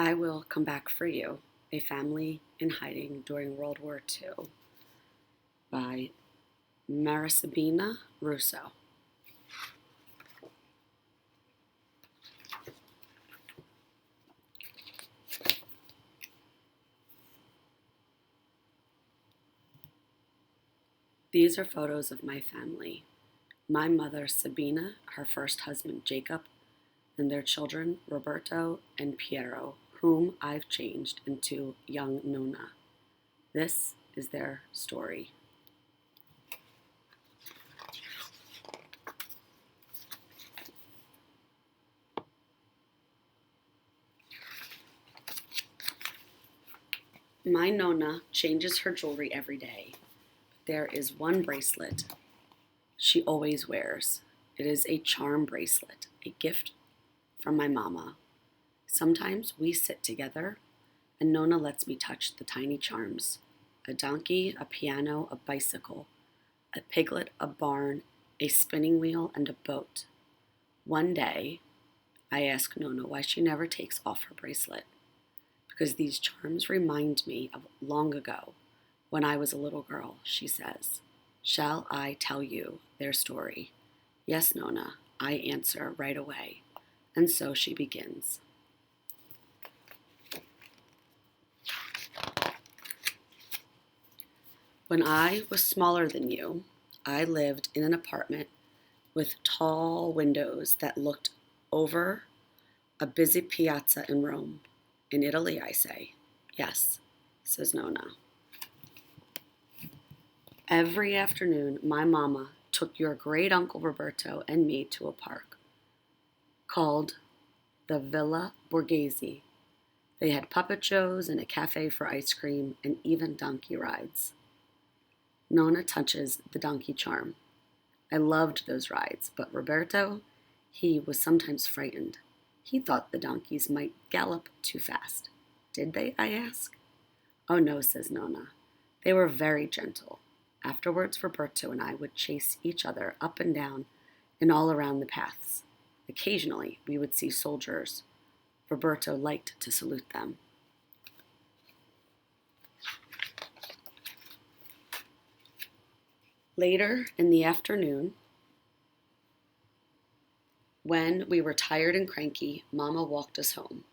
I Will Come Back for You, A Family in Hiding During World War II by Marisabina, Russo. These are photos of my family. My mother, Sabina, her first husband, Jacob, and their children, Roberto and Piero, whom I've changed into young Nona. This is their story. My Nona changes her jewelry every day. There is one bracelet she always wears. It is a charm bracelet, a gift from my mama. Sometimes we sit together and Nona lets me touch the tiny charms. A donkey, a piano, a bicycle, a piglet, a barn, a spinning wheel, and a boat. One day, I ask Nona why she never takes off her bracelet. Because these charms remind me of long ago, when I was a little girl, she says. Shall I tell you their story? Yes, Nona, I answer right away. And so she begins. When I was smaller than you, I lived in an apartment with tall windows that looked over a busy piazza in Rome. In Italy, I say. Yes, says Nona. Every afternoon, my mama took your great uncle Roberto and me to a park called the Villa Borghese. They had puppet shows and a cafe for ice cream and even donkey rides. Nona touches the donkey charm. I loved those rides, but Roberto, he was sometimes frightened. He thought the donkeys might gallop too fast. Did they, I ask? Oh no, says Nona. They were very gentle. Afterwards, Roberto and I would chase each other up and down and all around the paths. Occasionally, we would see soldiers. Roberto liked to salute them. Later in the afternoon, when we were tired and cranky, Mama walked us home.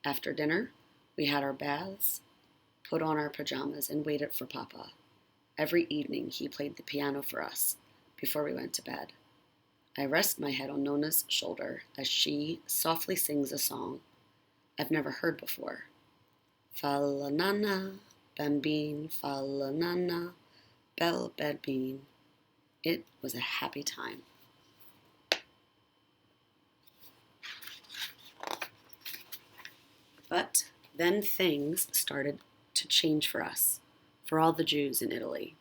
After dinner, we had our baths, put on our pajamas, and waited for Papa. Every evening, he played the piano for us before we went to bed. I rest my head on Nona's shoulder as she softly sings a song I've never heard before. Fa la nana, bambine, fa la nana, bel bambine. It was a happy time. But then things started to change for us, for all the Jews in Italy.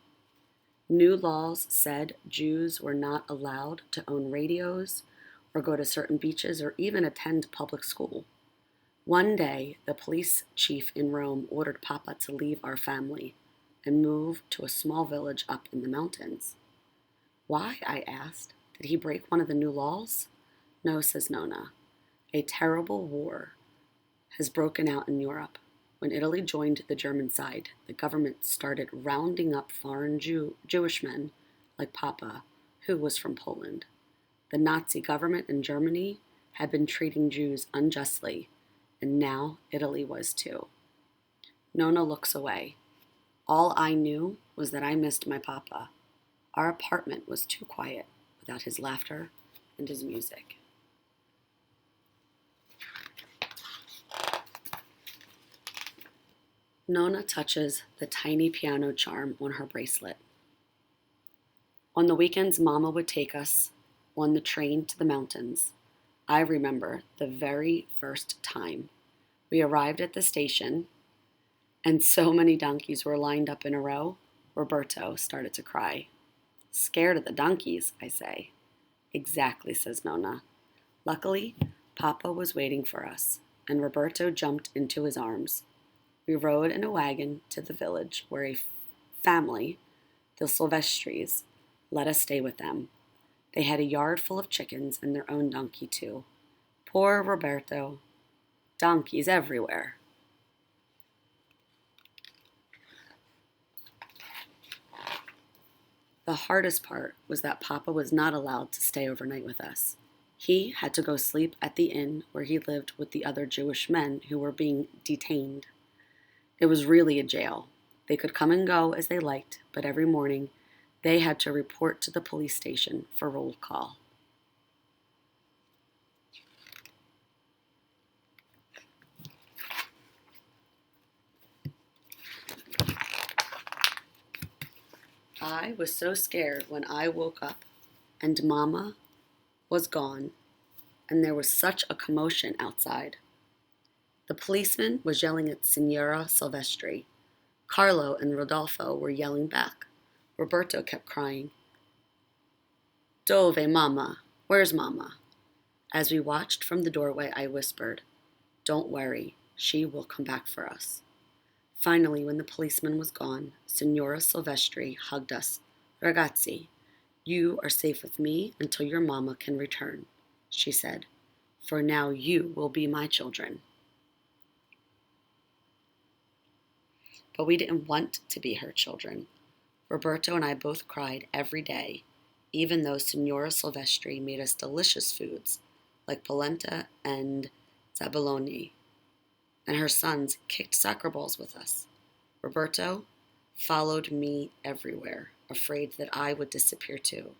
New laws said Jews were not allowed to own radios or go to certain beaches or even attend public school. One day, the police chief in Rome ordered Papa to leave our family and move to a small village up in the mountains. Why, I asked. Did he break one of the new laws? No, says Nona. A terrible war has broken out in Europe. When Italy joined the German side, the government started rounding up foreign Jewish men like Papa, who was from Poland. The Nazi government in Germany had been treating Jews unjustly, and now Italy was too. Nona looks away. All I knew was that I missed my Papa. Our apartment was too quiet without his laughter and his music. Nona touches the tiny piano charm on her bracelet. On the weekends, Mama would take us on the train to the mountains. I remember the very first time we arrived at the station and so many donkeys were lined up in a row, Roberto started to cry. Scared of the donkeys, I say. Exactly, says Nona. Luckily, Papa was waiting for us, and Roberto jumped into his arms. We rode in a wagon to the village where a family, the Silvestris, let us stay with them. They had a yard full of chickens and their own donkey too. Poor Roberto donkeys everywhere. The hardest part was that Papa was not allowed to stay overnight with us. He had to go sleep at the inn where he lived with the other Jewish men who were being detained. It was really a jail. They could come and go as they liked, but every morning they had to report to the police station for roll call. I was so scared when I woke up and Mama was gone and there was such a commotion outside. The policeman was yelling at Signora Silvestri. Carlo and Rodolfo were yelling back. Roberto kept crying, "Dove, Mama? Where's Mama?" As we watched from the doorway, I whispered, "Don't worry, she will come back for us." Finally, when the policeman was gone, Signora Silvestri hugged us. "Ragazzi, you are safe with me until your mama can return," she said. "For now you will be my children." But we didn't want to be her children. Roberto and I both cried every day, even though Signora Silvestri made us delicious foods like polenta and zabuloni, and her sons kicked soccer balls with us. Roberto followed me everywhere, afraid that I would disappear too.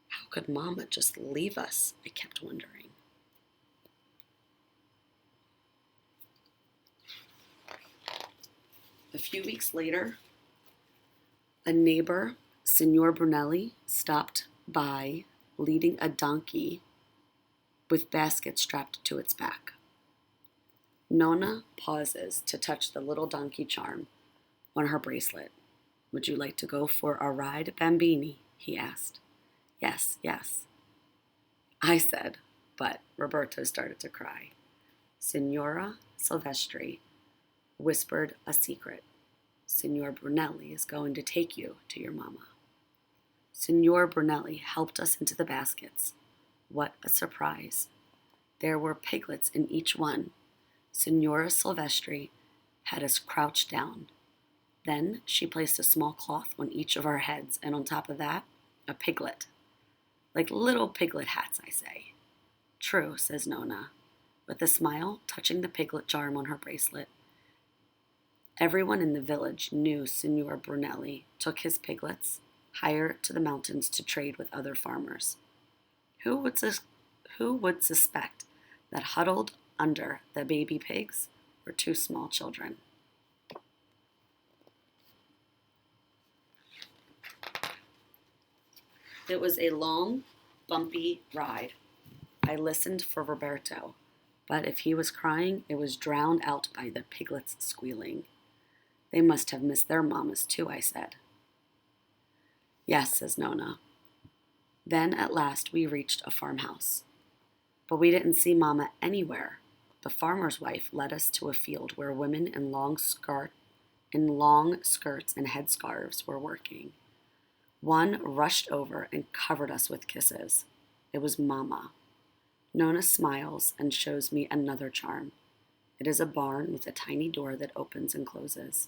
How could Mama just leave us? I kept wondering. A few weeks later, a neighbor, Signor Brunelli, stopped by leading a donkey with baskets strapped to its back. Nonna pauses to touch the little donkey charm on her bracelet. "Would you like to go for a ride, Bambini?" he asked. Yes, yes, I said, but Roberto started to cry. Signora Silvestri whispered a secret. "Signor Brunelli is going to take you to your mama." Signor Brunelli helped us into the baskets. What a surprise. There were piglets in each one. Signora Silvestri had us crouched down. Then she placed a small cloth on each of our heads, and on top of that, a piglet. Like little piglet hats, I say. "True," says Nonna, with a smile, touching the piglet charm on her bracelet. Everyone in the village knew Signor Brunelli took his piglets higher to the mountains to trade with other farmers. Who would suspect that huddled under the baby pigs were two small children? It was a long, bumpy ride. I listened for Roberto, but if he was crying, it was drowned out by the piglets squealing. "They must have missed their mamas too," I said. "Yes," says Nonna. Then at last we reached a farmhouse. But we didn't see Mama anywhere. The farmer's wife led us to a field where women in long skirts and headscarves were working. One rushed over and covered us with kisses. It was Mama. Nonna smiles and shows me another charm. It is a barn with a tiny door that opens and closes.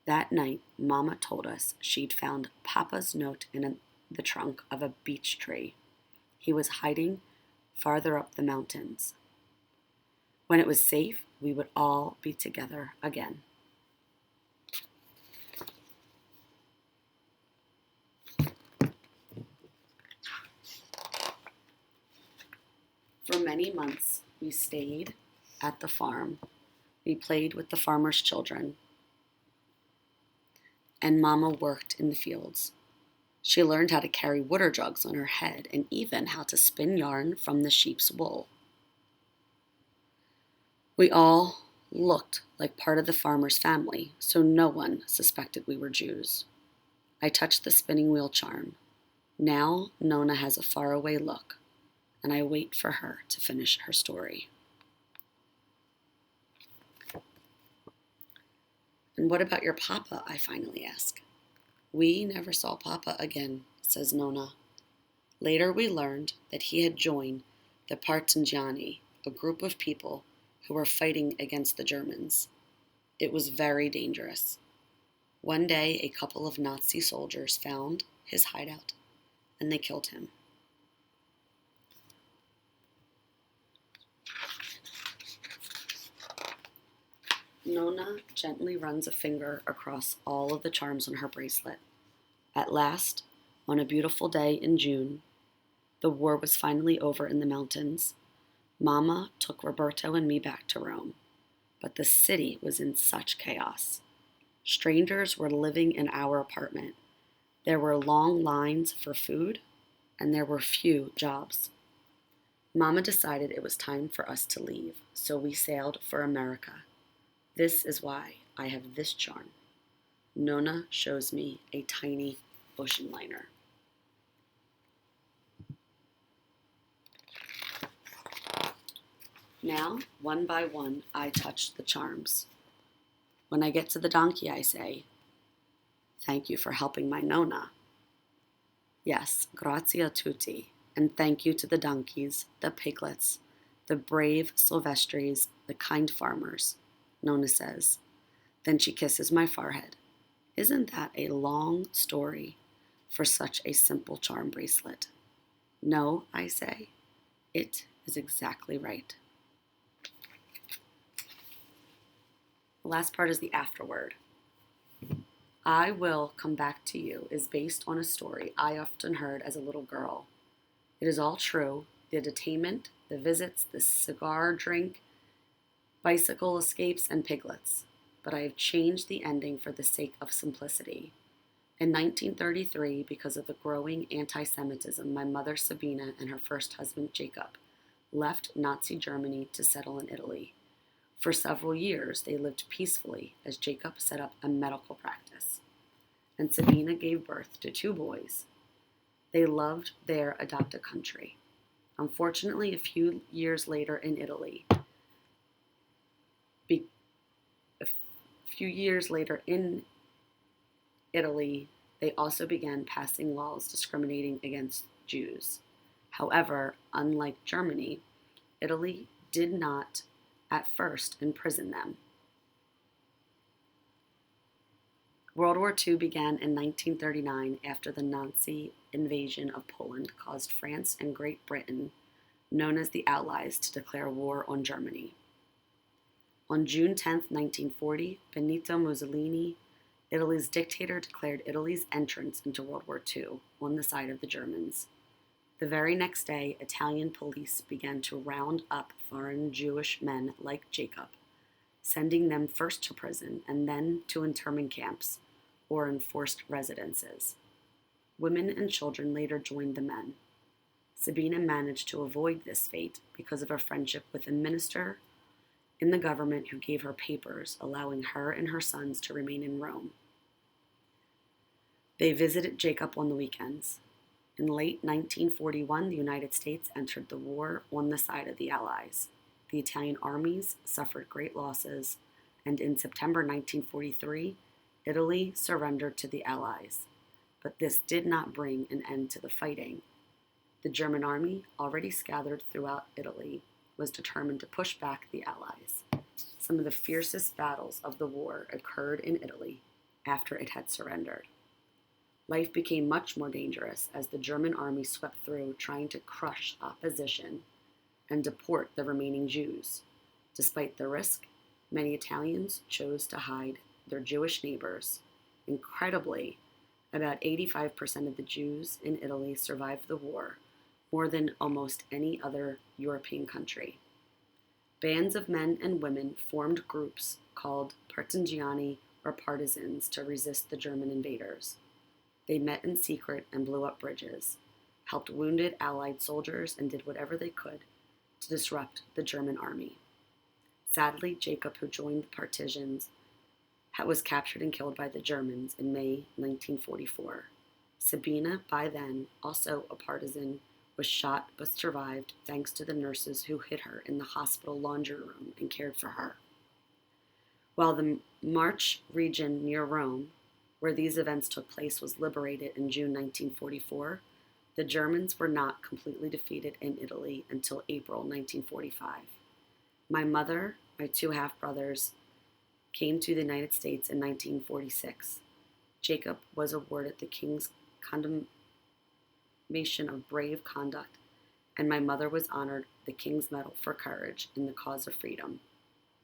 That night, Mama told us she'd found Papa's note in the trunk of a beech tree. He was hiding farther up the mountains. When it was safe, we would all be together again. For many months, we stayed at the farm. We played with the farmer's children, and Mama worked in the fields. She learned how to carry water jugs on her head and even how to spin yarn from the sheep's wool. We all looked like part of the farmer's family, so no one suspected we were Jews. I touched the spinning wheel charm. Now Nonna has a faraway look, and I wait for her to finish her story. "And what about your Papa?" I finally ask. "We never saw Papa again," says Nonna. Later we learned that he had joined the Partigiani, a group of people who were fighting against the Germans. It was very dangerous. One day, a couple of Nazi soldiers found his hideout, and they killed him. Nona gently runs a finger across all of the charms on her bracelet. At last, on a beautiful day in June, the war was finally over in the mountains. Mama took Roberto and me back to Rome, but the city was in such chaos. Strangers were living in our apartment. There were long lines for food, and there were few jobs. Mama decided it was time for us to leave, so we sailed for America. This is why I have this charm. Nona shows me a tiny ocean liner. Now, one by one, I touch the charms. When I get to the donkey, I say, "Thank you for helping my Nona." Yes, grazie a tutti, and thank you to the donkeys, the piglets, the brave Silvestris, the kind farmers, Nona says. Then she kisses my forehead. Isn't that a long story for such a simple charm bracelet? No, I say, it is exactly right. The last part is the afterword. I Will Come Back to You is based on a story I often heard as a little girl. It is all true. The detainment, the visits, the cigar drink, bicycle escapes, and piglets. But I have changed the ending for the sake of simplicity. In 1933, because of the growing anti-Semitism, my mother Sabina and her first husband Jacob left Nazi Germany to settle in Italy. For several years, they lived peacefully as Jacob set up a medical practice, and Sabina gave birth to 2 boys. They loved their adopted country. Unfortunately, a few years later in Italy, they also began passing laws discriminating against Jews. However, unlike Germany, Italy did not at first imprison them. World War II began in 1939 after the Nazi invasion of Poland caused France and Great Britain, known as the Allies, to declare war on Germany. On June 10, 1940, Benito Mussolini, Italy's dictator, declared Italy's entrance into World War II on the side of the Germans. The very next day, Italian police began to round up foreign Jewish men like Jacob, sending them first to prison and then to internment camps or enforced residences. Women and children later joined the men. Sabina managed to avoid this fate because of her friendship with a minister in the government who gave her papers allowing her and her sons to remain in Rome. They visited Jacob on the weekends. In late 1941, the United States entered the war on the side of the Allies. The Italian armies suffered great losses, and in September 1943, Italy surrendered to the Allies. But this did not bring an end to the fighting. The German army, already scattered throughout Italy, was determined to push back the Allies. Some of the fiercest battles of the war occurred in Italy after it had surrendered. Life became much more dangerous as the German army swept through trying to crush opposition and deport the remaining Jews. Despite the risk, many Italians chose to hide their Jewish neighbors. Incredibly, about 85% of the Jews in Italy survived the war, more than almost any other European country. Bands of men and women formed groups called partigiani or partisans to resist the German invaders. They met in secret and blew up bridges, helped wounded Allied soldiers, and did whatever they could to disrupt the German army. Sadly, Jacob, who joined the partisans, was captured and killed by the Germans in May 1944. Sabina, by then also a partisan, was shot but survived thanks to the nurses who hid her in the hospital laundry room and cared for her. While the March region near Rome, where these events took place, was liberated in June 1944, the Germans were not completely defeated in Italy until April 1945. My mother, my two half-brothers, came to the United States in 1946. Jacob was awarded the King's Condemnation of Brave Conduct, and my mother was honored the King's Medal for Courage in the cause of freedom,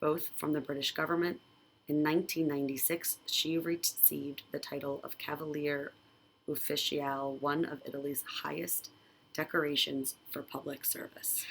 both from the British government. In 1996, she received the title of Cavaliere Ufficiale, one of Italy's highest decorations for public service.